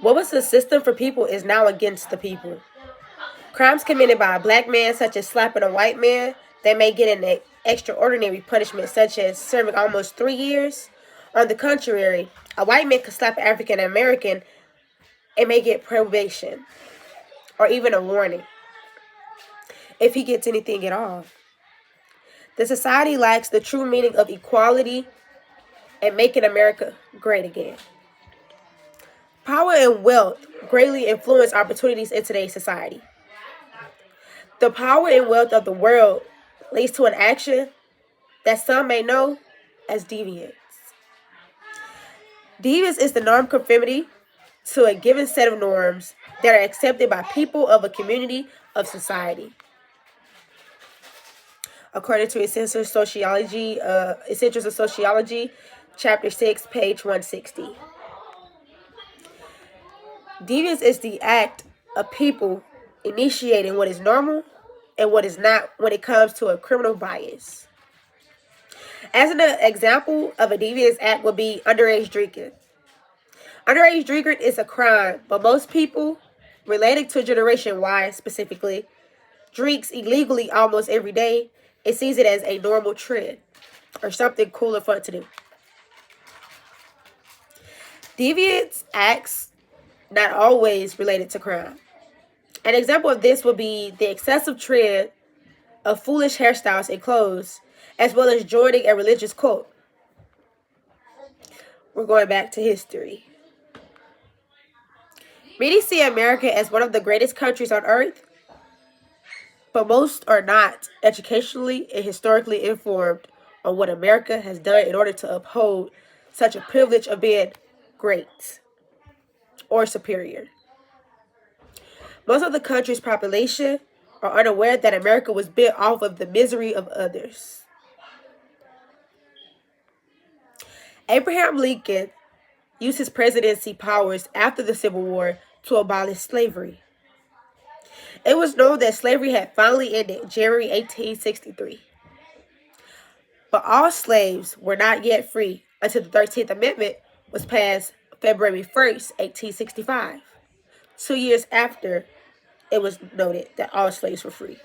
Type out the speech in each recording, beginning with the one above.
What was the system for people is now against the people. Crimes committed by a black man, such as slapping a white man, they may get an extraordinary punishment, such as serving almost 3 years. On the contrary, a white man could slap an African American and may get probation or even a warning if he gets anything at all. The society lacks the true meaning of equality and making America great again. Power and wealth greatly influence opportunities in today's society. The power and wealth of the world leads to an action that some may know as deviance. Deviance is the norm conformity to a given set of norms that are accepted by people of a community of society. According to Essentials of Sociology, Chapter 6, page 160. Deviance is the act of people initiating what is normal and what is not when it comes to a criminal bias. As an example of a devious act would be underage drinking. Underage drinking is a crime, but most people, related to Generation Y specifically, drinks illegally almost every day and sees it as a normal trend or something cool and fun to do. Deviant acts not always related to crime. An example of this would be the excessive trend of foolish hairstyles and clothes, as well as joining a religious cult. We're going back to history. Many see America as one of the greatest countries on earth, but most are not educationally and historically informed on what America has done in order to uphold such a privilege of being great or superior. Most of the country's population are unaware that America was built off of the misery of others. Abraham Lincoln used his presidency powers after the Civil War to abolish slavery. It was known that slavery had finally ended January 1863. But all slaves were not yet free until the 13th Amendment was passed February 1st, 1865, 2 years after it was noted that all slaves were free.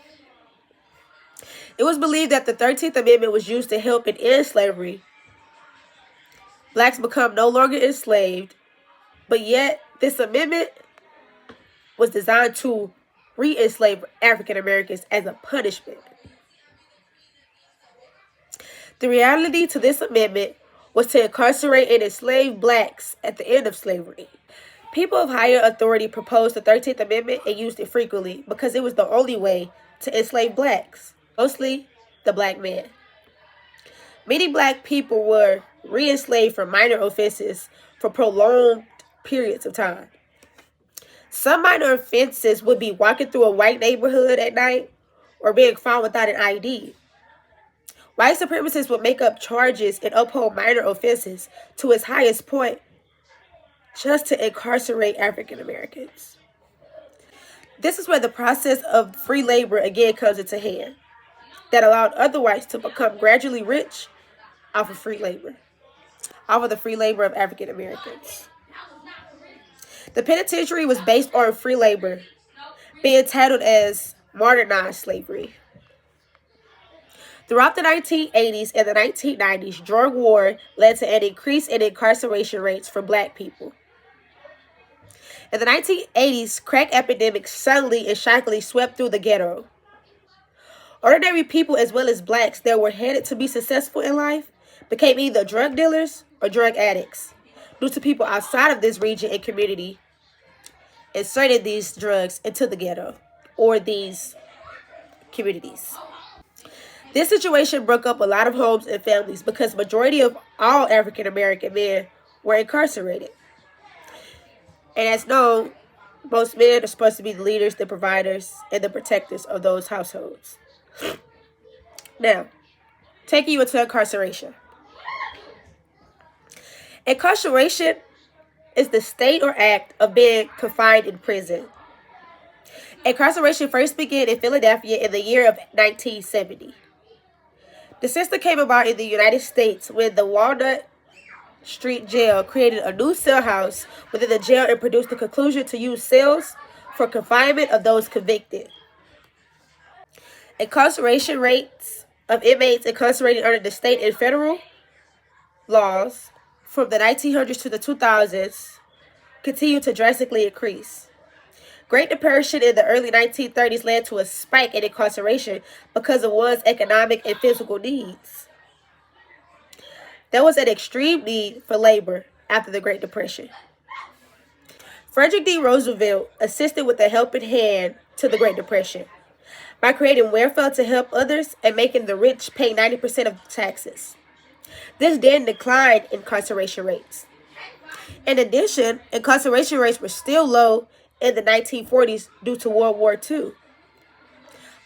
It was believed that the 13th Amendment was used to help end slavery. Blacks become no longer enslaved, but yet this amendment was designed to re-enslave African Americans as a punishment. The reality to this amendment was to incarcerate and enslave blacks at the end of slavery. People of higher authority proposed the 13th Amendment and used it frequently because it was the only way to enslave blacks, mostly the black man. Many black people were re-enslaved for minor offenses for prolonged periods of time. Some minor offenses would be walking through a white neighborhood at night or being found without an ID. White supremacists would make up charges and uphold minor offenses to its highest point just to incarcerate African Americans. This is where the process of free labor again comes into hand, that allowed other whites to become gradually rich off of free labor, off of the free labor of African Americans. The penitentiary was based on free labor, being titled as modernized slavery. Throughout the 1980s and the 1990s, drug war led to an increase in incarceration rates for black people. In the 1980s, crack epidemic suddenly and shockingly swept through the ghetto. Ordinary people, as well as blacks that were headed to be successful in life, became either drug dealers or drug addicts due to people outside of this region and community inserted these drugs into the ghetto or these communities. This situation broke up a lot of homes and families because majority of all African American men were incarcerated. And as known, most men are supposed to be the leaders, the providers, and the protectors of those households. Now, taking you into incarceration. Incarceration is the state or act of being confined in prison. Incarceration first began in Philadelphia in the year of 1970. The system came about in the United States when the Walnut Street Jail created a new cell house within the jail and produced the conclusion to use cells for confinement of those convicted. Incarceration rates of inmates incarcerated under the state and federal laws from the 1900s to the 2000s continued to drastically increase. Great Depression in the early 1930s led to a spike in incarceration because of one's economic and physical needs. There was an extreme need for labor after the Great Depression. Frederick D. Roosevelt assisted with a helping hand to the Great Depression by creating welfare to help others and making the rich pay 90% of taxes. This then declined incarceration rates. In addition, incarceration rates were still low in the 1940s due to World War II,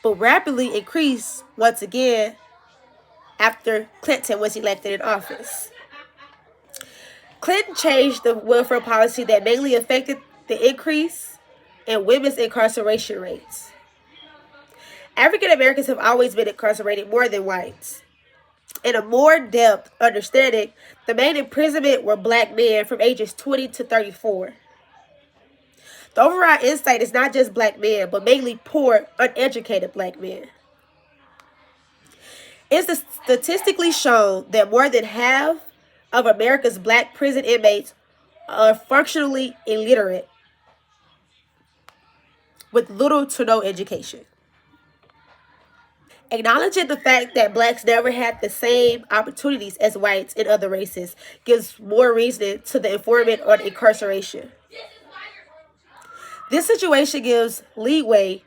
but rapidly increased once again after Clinton was elected in office. Clinton changed the welfare policy that mainly affected the increase in women's incarceration rates. African Americans have always been incarcerated more than whites. In a more depth understanding, the main imprisonment were black men from ages 20 to 34. The overall insight is not just black men, but mainly poor, uneducated black men. It's statistically shown that more than half of America's black prison inmates are functionally illiterate with little to no education. Acknowledging the fact that blacks never had the same opportunities as whites in other races gives more reason to the informant on incarceration. This situation gives leeway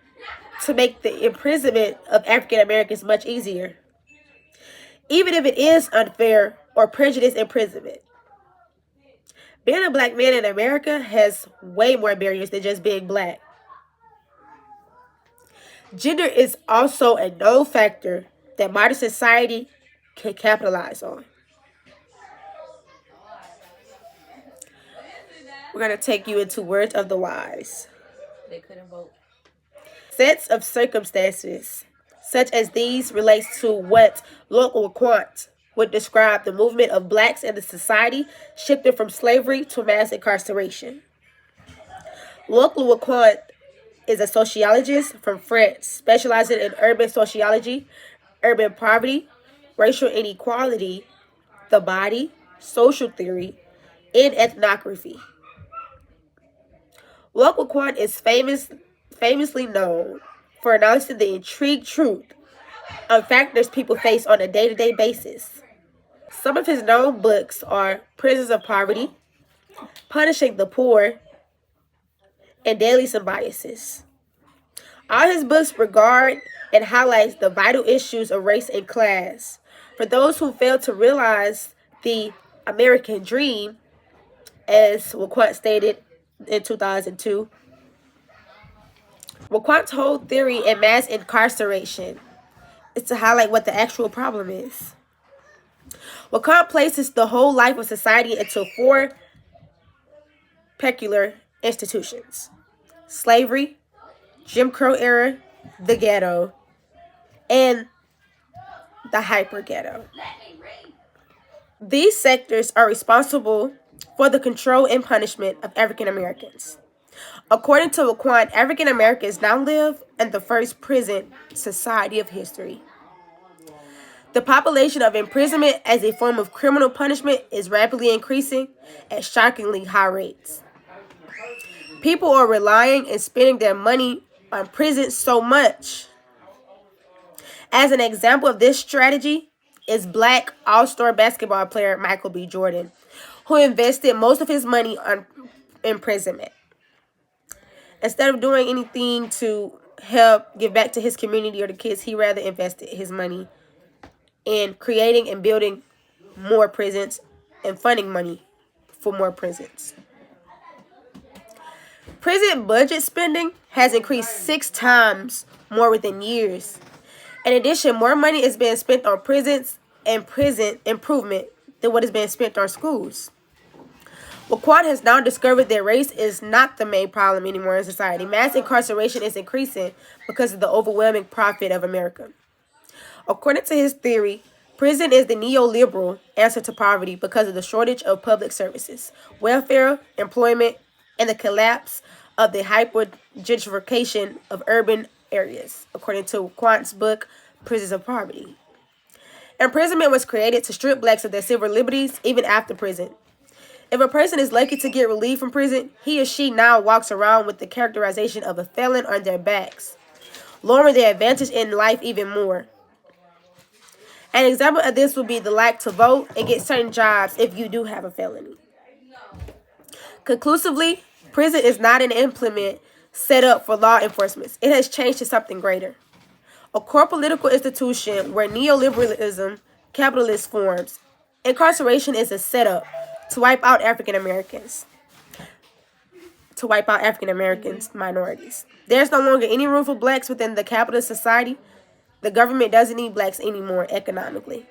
to make the imprisonment of African Americans much easier, even if it is unfair or prejudiced imprisonment. Being a black man in America has way more barriers than just being black. Gender is also a known factor that modern society can capitalize on. We're going to take you into words of the wise. They couldn't vote. Sets of circumstances such as these relates to what local quant would describe the movement of blacks in the society shifting from slavery to mass incarceration. Local quant is a sociologist from France specializing in urban sociology, urban poverty, racial inequality, the body, social theory, and ethnography. Local quant is famously known for announcing the intriguing truth of factors people face on a day-to-day basis. Some of his known books are Prisons of Poverty, Punishing the Poor, and Daily Symbiosis. All his books regard and highlights the vital issues of race and class. For those who fail to realize the American dream, as Waquat stated in 2002, Waquat's whole theory in mass incarceration is to highlight what the actual problem is. Waquat places the whole life of society into four peculiar institutions: slavery, Jim Crow era, the ghetto, and the hyper ghetto. These sectors are responsible for the control and punishment of African Americans. According to Waquan, African Americans now live in the first prison society of history. The population of imprisonment as a form of criminal punishment is rapidly increasing at shockingly high rates. People are relying and spending their money on prisons so much. As an example of this strategy is black all-star basketball player Michael B. Jordan, who invested most of his money on imprisonment. Instead of doing anything to help give back to his community or the kids, he rather invested his money in creating and building more prisons and funding money for more prisons. Prison budget spending has increased 6 times more within years. In addition, more money is being spent on prisons and prison improvement than what is being spent on schools. Waquan has now discovered that race is not the main problem anymore in society. Mass incarceration is increasing because of the overwhelming profit of America. According to his theory, Prison is the neoliberal answer to poverty because of the shortage of public services, welfare, employment, and the collapse of the hyper-gentrification of urban areas, according to Quant's book, Prisons of Poverty. Imprisonment was created to strip blacks of their civil liberties even after prison. If a person is lucky to get relief from prison, he or she now walks around with the characterization of a felon on their backs, lowering their advantage in life even more. An example of this would be the right to vote and get certain jobs if you do have a felony. Conclusively, prison is not an implement set up for law enforcement. It has changed to something greater. A core political institution where neoliberalism, capitalist forms. Incarceration is a setup to wipe out African Americans, minorities. There's no longer any room for blacks within the capitalist society. The government doesn't need blacks anymore economically.